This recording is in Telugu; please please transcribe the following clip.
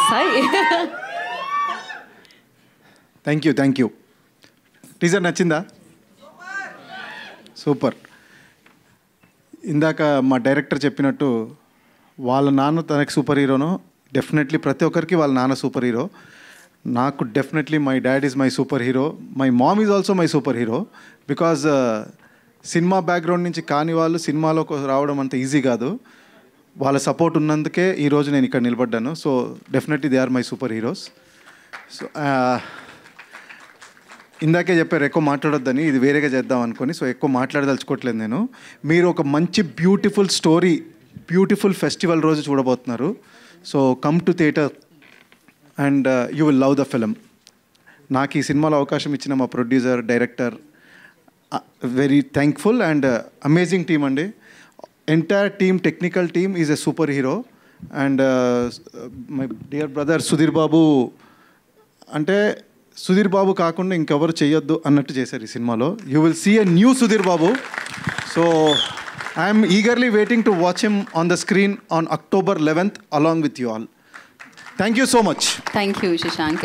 సాయి. Thank you. టీజర్ నచ్చిందా? సూపర్. ఇందాక మా డైరెక్టర్ చెప్పినట్టు వాళ్ళ నాన్న తనకి సూపర్ హీరోను, డెఫినెట్లీ ప్రతి ఒక్కరికి వాళ్ళ నాన్న సూపర్ హీరో. నాకు definitely my dad is my super hero. My mom is also my super hero. Because cinema background నుంచి కాని వాళ్ళు సినిమాలోకి రావడం అంత ఈజీ కాదు. వాళ్ళ సపోర్ట్ ఉన్నందుకే ఈరోజు నేను ఇక్కడ నిలబడ్డాను. So definitely they are my super heroes. So ఇందాకే చెప్పారు ఎక్కువ మాట్లాడొద్దని, ఇది వేరేగా చేద్దాం అనుకొని. సో ఎక్కువ మాట్లాడదలుచుకోవట్లేదు నేను. మీరు ఒక మంచి బ్యూటిఫుల్ స్టోరీ, బ్యూటిఫుల్ ఫెస్టివల్ రోజు చూడబోతున్నారు. So come to theatre and you will love the film. నాకు ఈ సినిమాలో అవకాశం ఇచ్చిన మా producer, director, very thankful and amazing team అండి. Entire team, technical team is a super hero. And my dear brother Sudheer Babu, అంటే సుధీర్ బాబు కాకుండా ఇంకెవరు చేయొద్దు అన్నట్టు చేశారు ఈ సినిమాలో. You will see a new Sudheer Babu. So I'm eagerly waiting to watch him on the screen on October 11th along with you all. Thank you so much. Thank you, Shashank.